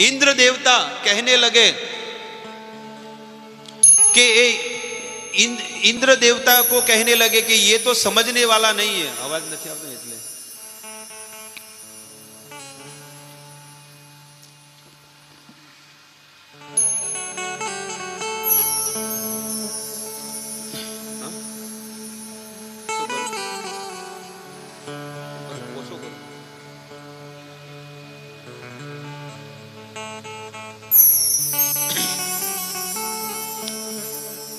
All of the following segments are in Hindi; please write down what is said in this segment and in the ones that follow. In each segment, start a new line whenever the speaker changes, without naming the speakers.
इंद्र देवता कहने लगे कि इंद्र देवता को कहने लगे कि ये तो समझने वाला नहीं है। आवाज नहीं आवती એટલે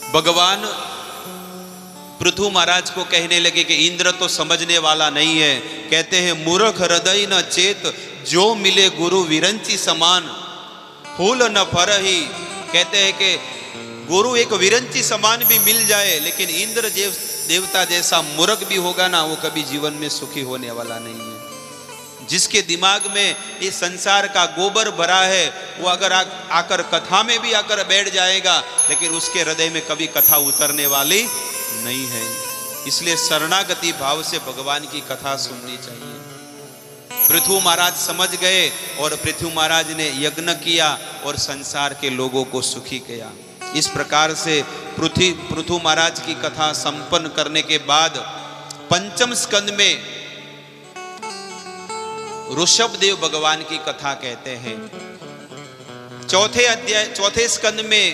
भगवान पृथु महाराज को कहने लगे कि इंद्र तो समझने वाला नहीं है। कहते हैं मूर्ख हृदय न चेत, जो मिले गुरु विरंची समान, फूल न फरही। कहते हैं कि गुरु एक विरंची समान भी मिल जाए, लेकिन इंद्र देवता जैसा मूर्ख भी होगा ना, वो कभी जीवन में सुखी होने वाला नहीं है। जिसके दिमाग में इस संसार का गोबर भरा है, वो अगर आकर कथा में भी आकर बैठ जाएगा, लेकिन उसके हृदय में कभी कथा उतरने वाली नहीं है। इसलिए शरणागति भाव से भगवान की कथा सुननी चाहिए। पृथु महाराज समझ गए और पृथु महाराज ने यज्ञ किया और संसार के लोगों को सुखी किया। इस प्रकार से पृथु महाराज की कथा संपन्न करने के बाद पंचम स्कंद में ऋषभदेव भगवान की कथा कहते हैं। चौथे स्कंद में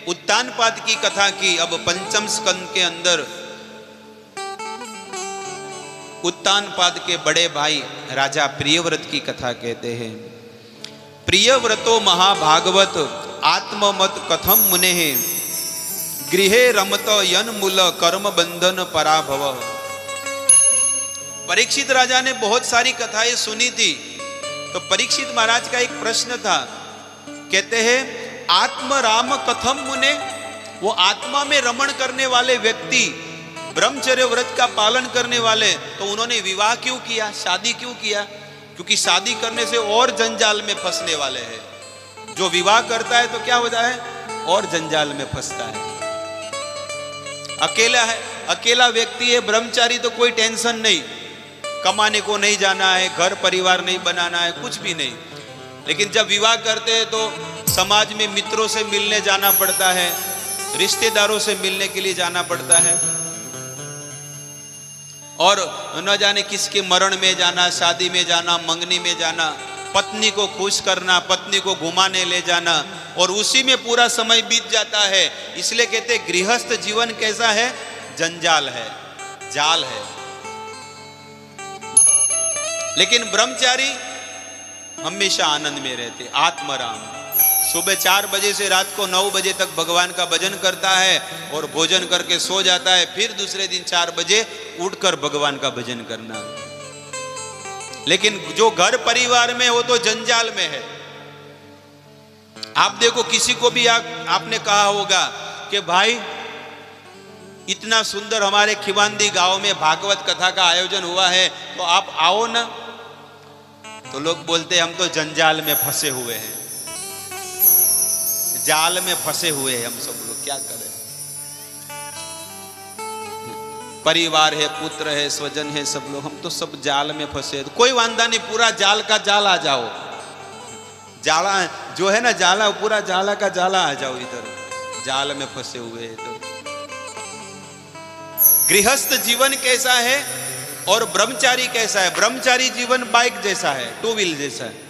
उत्तानपाद की कथा की। अब पंचम स्कंद के अंदर उत्तानपाद के बड़े भाई राजा प्रियव्रत की कथा कहते हैं। प्रियव्रतो महाभागवत आत्ममत कथम मुने, गृहे रमत यन्मूल कर्म बंधन पराभव। परीक्षित राजा ने बहुत सारी कथाएं सुनी थी, तो परीक्षित महाराज का एक प्रश्न था। कहते हैं आत्म राम कथम मुने, वो आत्मा में रमण करने वाले व्यक्ति, ब्रह्मचर्य व्रत का पालन करने वाले, तो उन्होंने विवाह क्यों किया, शादी क्यों किया? क्योंकि शादी करने से और जंजाल में फंसने वाले हैं। जो विवाह करता है तो क्या होता है, और जंजाल में फंसता है। अकेला व्यक्ति है, ब्रह्मचारी, तो कोई टेंशन नहीं, कमाने को नहीं जाना है, घर परिवार नहीं बनाना है, कुछ भी नहीं। लेकिन जब विवाह करते हैं तो समाज में मित्रों से मिलने जाना पड़ता है, रिश्तेदारों से मिलने के लिए जाना पड़ता है, और न जाने किसके मरण में जाना, शादी में जाना, मंगनी में जाना, पत्नी को खुश करना, पत्नी को घुमाने ले जाना, और उसी में पूरा समय बीत जाता है। इसलिए कहते गृहस्थ जीवन कैसा है, जंजाल है, जाल है। लेकिन ब्रह्मचारी हमेशा आनंद में रहते, आत्मराम। सुबह 4 बजे से रात को 9 बजे तक भगवान का भजन करता है और भोजन करके सो जाता है, फिर दूसरे दिन 4 बजे उठकर भगवान का भजन करना। लेकिन जो घर परिवार में, वो तो जंजाल में है। आप देखो, किसी को भी आपने कहा होगा कि भाई इतना सुंदर हमारे खिवांदी गांव में भागवत कथा का आयोजन हुआ है, तो आप आओ ना। तो लोग बोलते हम तो जंजाल में फंसे हुए हैं, जाल में फंसे हुए हैं हम सब लोग, क्या करें। परिवार है, पुत्र है, स्वजन है, सब लोग, हम तो सब जाल में फंसे। कोई वांदा नहीं, पूरा जाल का जाल आ जाओ, जाला जो है ना जाला, पूरा जाला का जाला आ जाओ इधर, जाल में फंसे हुए हैं। तो गृहस्थ जीवन कैसा है और ब्रह्मचारी कैसा है? ब्रह्मचारी जीवन बाइक जैसा है, 2 व्हील जैसा है,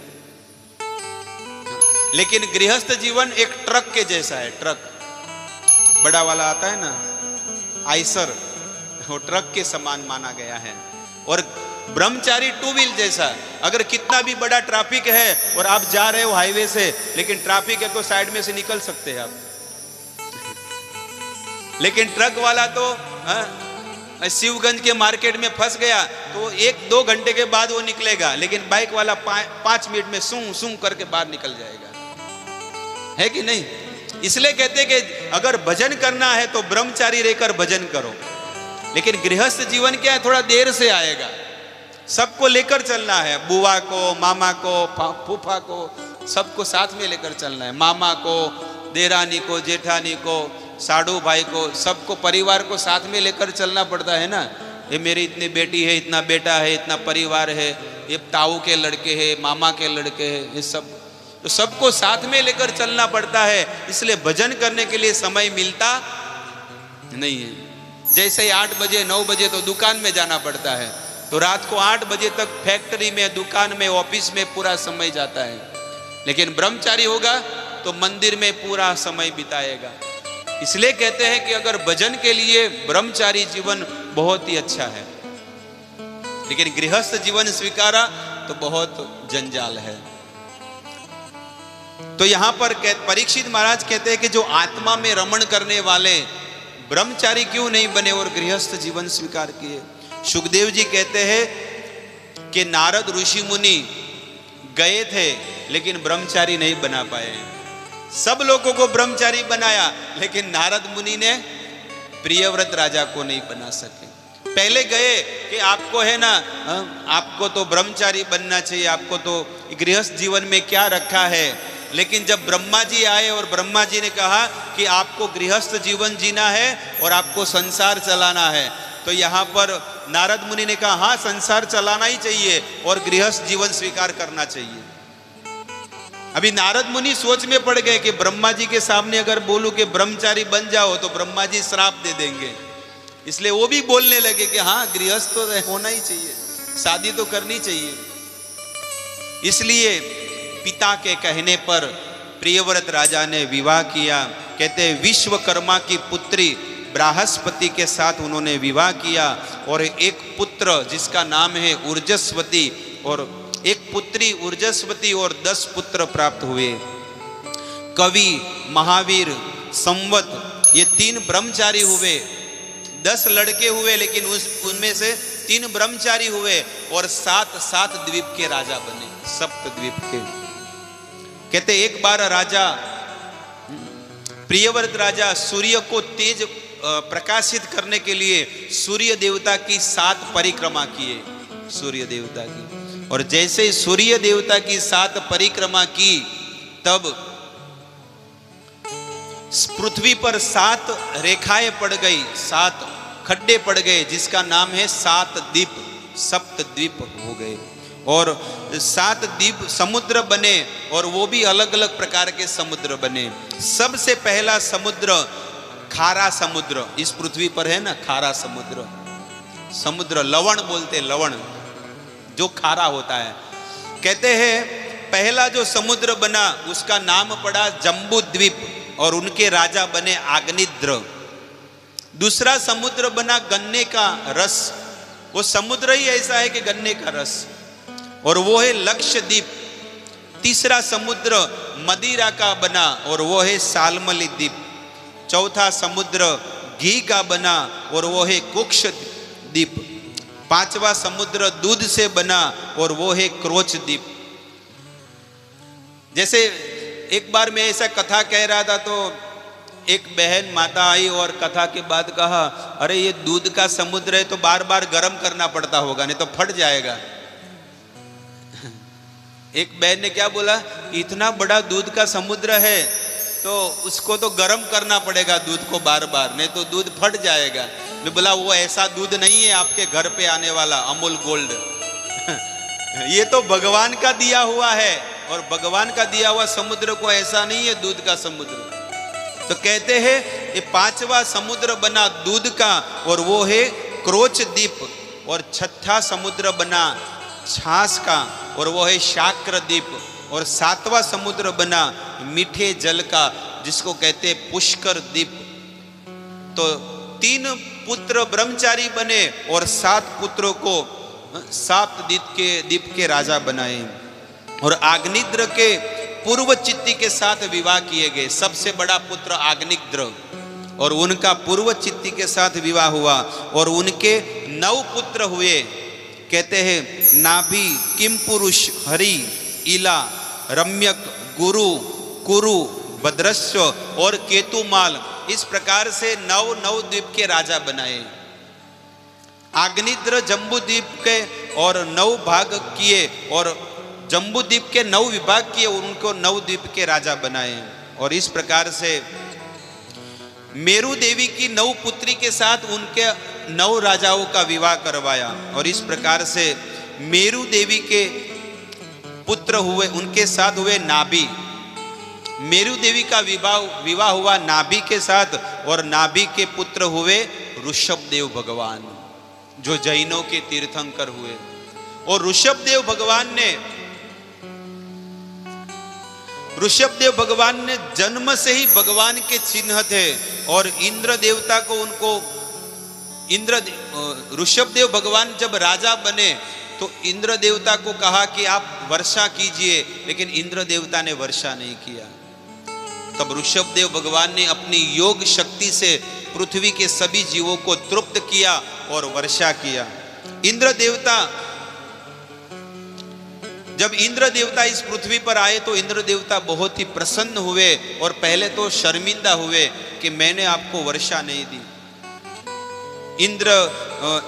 लेकिन गृहस्थ जीवन एक ट्रक के जैसा है। ट्रक बड़ा वाला आता है ना, आइसर, वो ट्रक के समान माना गया है। और ब्रह्मचारी 2 व्हील जैसा, अगर कितना भी बड़ा ट्रैफिक है और आप जा रहे हो हाईवे से, लेकिन ट्रैफिक है तो साइड में से निकल सकते हैं आप। लेकिन ट्रक वाला तो शिवगंज के मार्केट में फंस गया तो 1-2 घंटे के बाद वो निकलेगा, लेकिन बाइक वाला 5 मिनट में सूं सूं करके बाहर निकल जाएगा, है कि नहीं? इसलिए कहते हैं कि अगर भजन करना है तो ब्रह्मचारी रहकर भजन करो। लेकिन गृहस्थ जीवन क्या है, थोड़ा देर से आएगा, सबको लेकर चलना है, बुआ को, मामा को, फूफा को, सबको साथ में लेकर चलना है, मामा को, देरानी को, जेठानी को, साडू भाई को, सबको, परिवार को साथ में लेकर चलना पड़ता है ना। ये मेरी इतनी बेटी है, इतना बेटा है, इतना परिवार है, ये ताऊ के लड़के हैं, मामा के लड़के हैं, ये सब तो सबको साथ में लेकर चलना पड़ता है, इसलिए भजन करने के लिए समय मिलता नहीं है। जैसे ही 8 बजे 9 बजे तो दुकान में जाना पड़ता है, तो रात को 8 बजे तक फैक्ट्री में, दुकान में, ऑफिस में पूरा समय जाता है। लेकिन ब्रह्मचारी होगा तो मंदिर में पूरा समय बिताएगा। इसलिए कहते हैं कि अगर भजन के लिए ब्रह्मचारी जीवन बहुत ही अच्छा है, लेकिन गृहस्थ जीवन स्वीकारा तो बहुत जंजाल है। तो यहां पर परीक्षित महाराज कहते हैं कि जो आत्मा में रमण करने वाले ब्रह्मचारी क्यों नहीं बने और गृहस्थ जीवन स्वीकार किए। सुखदेव जी कहते हैं कि नारद ऋषि मुनि गए थे लेकिन ब्रह्मचारी नहीं बना पाए। सब लोगों को ब्रह्मचारी बनाया, लेकिन नारद मुनि ने प्रियव्रत राजा को नहीं बना सके। पहले गए कि आपको है ना, आपको तो ब्रह्मचारी बनना चाहिए, आपको तो गृहस्थ जीवन में क्या रखा है। लेकिन जब ब्रह्मा जी आए और ब्रह्मा जी ने कहा कि आपको गृहस्थ जीवन जीना है और आपको संसार चलाना है, तो यहाँ पर नारद मुनि ने कहा हाँ, संसार चलाना ही चाहिए और गृहस्थ जीवन स्वीकार करना चाहिए। अभी नारद मुनि सोच में पड़ गए कि ब्रह्मा जी के सामने अगर बोलूं कि ब्रह्मचारी बन जाओ तो ब्रह्मा जी श्राप दे देंगे, इसलिए वो भी बोलने लगे कि हाँ, गृहस्थ तो होना ही चाहिए, शादी तो करनी चाहिए। इसलिए पिता के कहने पर प्रियव्रत राजा ने विवाह किया। कहते हैं विश्वकर्मा की पुत्री बृहस्पति के साथ उन्होंने विवाह किया और एक पुत्र जिसका नाम है ऊर्जस्वती, और एक पुत्री ऊर्जस्वती और 10 पुत्र प्राप्त हुए। कवि, महावीर, संवत, ये 3 ब्रह्मचारी हुए। 10 लड़के हुए, लेकिन उनमें से 3 ब्रह्मचारी हुए और 7 द्वीप के राजा बने, सप्तद्वीप के। कहते एक बार राजा प्रियव्रत राजा सूर्य को तेज प्रकाशित करने के लिए सूर्य देवता की 7 परिक्रमा किए, सूर्य देवता की। और जैसे सूर्य देवता की 7 परिक्रमा की, तब पृथ्वी पर 7 रेखाएं पड़ गई, 7 खड्डे पड़ गए, जिसका नाम है 7 द्वीप, सप्तद्वीप हो गए। और 7 द्वीप समुद्र बने, और वो भी अलग अलग प्रकार के समुद्र बने। सबसे पहला समुद्र खारा समुद्र इस पृथ्वी पर है ना, खारा समुद्र, समुद्र लवण बोलते, लवण जो खारा होता है। कहते हैं पहला जो समुद्र बना उसका नाम पड़ा जम्बू द्वीप, और उनके राजा बने आग्निद्र। दूसरा समुद्र बना गन्ने का रस, वो समुद्र ही ऐसा है कि गन्ने का रस, और वो है लक्षद्वीप। तीसरा समुद्र मदिरा का बना, और वो है सालमली द्वीप। चौथा समुद्र घी का बना, और वो है कुक्ष द्वीप। 5वां समुद्र दूध से बना, और वो है क्रोच द्वीप। जैसे एक बार मैं ऐसा कथा कह रहा था, तो एक बहन माता आई और कथा के बाद कहा, अरे ये दूध का समुद्र है तो बार बार गर्म करना पड़ता होगा, नहीं तो फट जाएगा। एक बहन ने क्या बोला, इतना बड़ा दूध का समुद्र है तो उसको तो गर्म करना पड़ेगा दूध को बार बार, नहीं तो दूध फट जाएगा। मैं बोला वो ऐसा दूध नहीं है आपके घर पे आने वाला अमूल गोल्ड ये तो भगवान का दिया हुआ है, और भगवान का दिया हुआ समुद्र को ऐसा नहीं है दूध का समुद्र। तो कहते हैं ये 5वां समुद्र बना दूध का, और वो है क्रोच द्वीप। और 6ठा समुद्र बना छाछ का, और वो है शाक्र द्वीप। और 7वां समुद्र बना मीठे जल का, जिसको कहते हैं पुष्कर द्वीप। तो 3 पुत्र ब्रह्मचारी बने और 7 पुत्रों को 7 द्वीप के राजा बनाए। और आग्निद्र के पूर्व चित्ती के साथ विवाह किए गए। सबसे बड़ा पुत्र आग्निद्र, और उनका पूर्व चित्ती के साथ विवाह हुआ, और उनके 9 पुत्र हुए। कहते हैं नाभि, किमपुरुष, हरि, इला, रम्यक, गुरु, कुरु, भद्रश्व और केतुमाल। इस प्रकार से 9 द्वीप के राजा बनाए। आग्निद्र जम्बू द्वीप के और 9 भाग किए, और जम्बू द्वीप के 9 विभाग किए, उनको 9 द्वीप के राजा बनाए। और इस प्रकार से मेरु देवी की 9 पुत्री के साथ उनके 9 राजाओं का विवाह करवाया। और इस प्रकार से मेरु देवी के पुत्र हुए, उनके साथ हुए नाभि। मेरु देवी का विवाह हुआ नाभि के साथ, और नाभि के पुत्र हुए ऋषभदेव भगवान, जो जैनों के तीर्थंकर हुए। और ऋषभदेव भगवान ने जन्म से ही भगवान के चिन्ह थे, और इंद्र देवता को ऋषभदेव भगवान जब राजा बने तो इंद्र देवता को कहा कि आप वर्षा कीजिए, लेकिन इंद्र देवता ने वर्षा नहीं किया। तब ऋषभदेव भगवान ने अपनी योग शक्ति से पृथ्वी के सभी जीवों को तृप्त किया और वर्षा किया। जब इंद्र देवता इस पृथ्वी पर आए तो इंद्र देवता बहुत ही प्रसन्न हुए, और पहले तो शर्मिंदा हुए कि मैंने आपको वर्षा नहीं दी।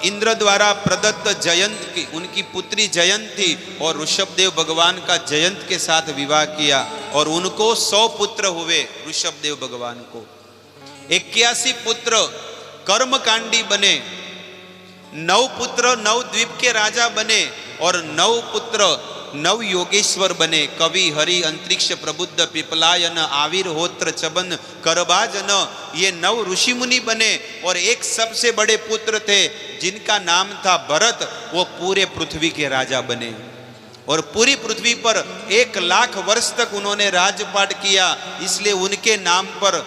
इंद्र द्वारा प्रदत्त जयंत की उनकी पुत्री जयंत थी, और ऋषभदेव भगवान का जयंत के साथ विवाह किया, और उनको 100 पुत्र हुए। ऋषभदेव भगवान को 81 पुत्र कर्मकांडी बने, 9 पुत्र 9 द्वीप के राजा बने, और 9 पुत्र 9 योगेश्वर बने। कवि, हरि, अंतरिक्ष, प्रबुद्ध, पिपलायन, आविर्होत्र, चबन, करबाजन, ये 9 ऋषि मुनि बने। और एक सबसे बड़े पुत्र थे जिनका नाम था भरत, वो पूरे पृथ्वी के राजा बने, और पूरी पृथ्वी पर 1 लाख वर्ष तक उन्होंने राजपाट किया। इसलिए उनके नाम पर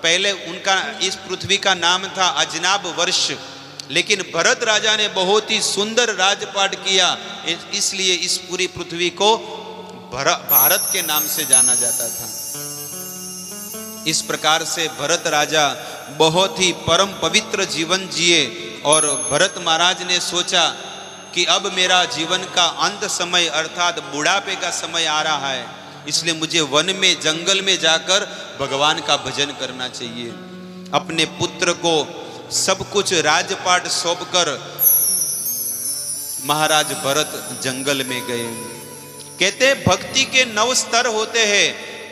पहले उनका इस पृथ्वी का नाम था अजनाब वर्ष, लेकिन भरत राजा ने बहुत ही सुंदर राजपाट किया, इसलिए इस पूरी पृथ्वी को भारत के नाम से जाना जाता था। इस प्रकार से भरत राजा बहुत ही परम पवित्र जीवन जिए, और भरत महाराज ने सोचा कि अब मेरा जीवन का अंत समय अर्थात बुढ़ापे का समय आ रहा है, इसलिए मुझे वन में जंगल में जाकर भगवान का भजन करना चाहिए। अपने पुत्र को सब कुछ राजपाट सौंपकर महाराज भरत जंगल में गए। कहते भक्ति के 9 स्तर होते हैं।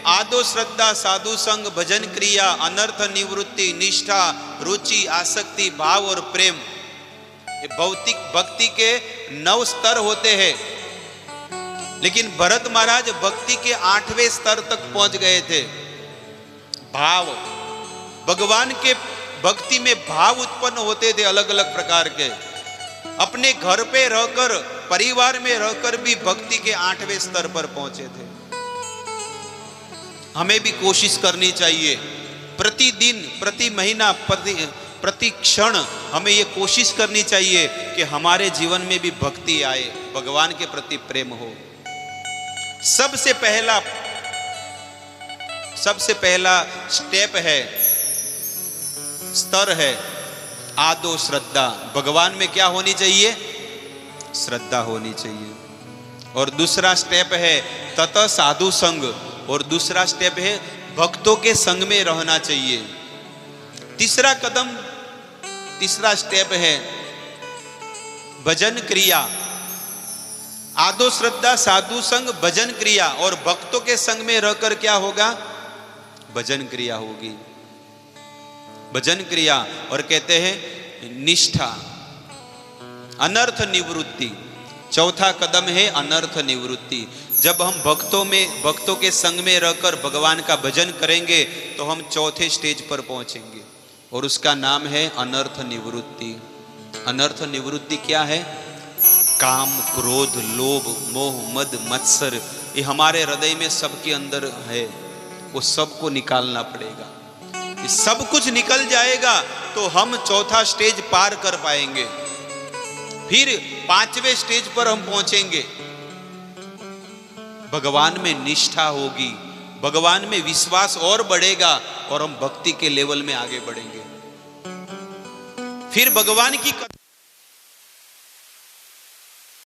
आदो श्रद्धा, साधु संग, भजन क्रिया, अनर्थ निवृत्ति, निष्ठा, रुचि, आसक्ति, भाव और प्रेम। ये भौतिक भक्ति के 9 स्तर होते हैं, लेकिन भरत महाराज भक्ति के 8वें स्तर तक पहुंच गए थे। भाव, भगवान के भक्ति में भाव उत्पन्न होते थे अलग अलग प्रकार के। अपने घर पे रहकर, परिवार में रहकर भी भक्ति के 8वें स्तर पर पहुंचे थे। हमें भी कोशिश करनी चाहिए, प्रतिदिन, प्रति महीना, प्रति क्षण हमें ये कोशिश करनी चाहिए कि हमारे जीवन में भी भक्ति आए, भगवान के प्रति प्रेम हो। सबसे पहला स्टेप है, स्तर है आदो श्रद्धा। भगवान में क्या होनी चाहिए? श्रद्धा होनी चाहिए। और दूसरा स्टेप है तत साधु संग, और दूसरा स्टेप है भक्तों के संग में रहना चाहिए। तीसरा स्टेप है भजन क्रिया। आदो श्रद्धा, साधु संग, भजन क्रिया, और भक्तों के संग में रहकर क्या होगा? भजन क्रिया होगी, भजन क्रिया। और कहते हैं निष्ठा, अनर्थ निवृत्ति। चौथा कदम है अनर्थ निवृत्ति। जब हम भक्तों के संग में रहकर भगवान का भजन करेंगे तो हम चौथे स्टेज पर पहुंचेंगे, और उसका नाम है अनर्थ निवृत्ति। अनर्थ निवृत्ति क्या है? काम, क्रोध, लोभ, मोह, मद, मत्सर, ये हमारे हृदय में सबके अंदर है, वो सबको निकालना पड़ेगा। ये सब कुछ निकल जाएगा तो हम चौथा स्टेज पार कर पाएंगे, फिर 5वें स्टेज पर हम पहुंचेंगे। भगवान में निष्ठा होगी, भगवान में विश्वास और बढ़ेगा, और हम भक्ति के लेवल में आगे बढ़ेंगे। फिर भगवान की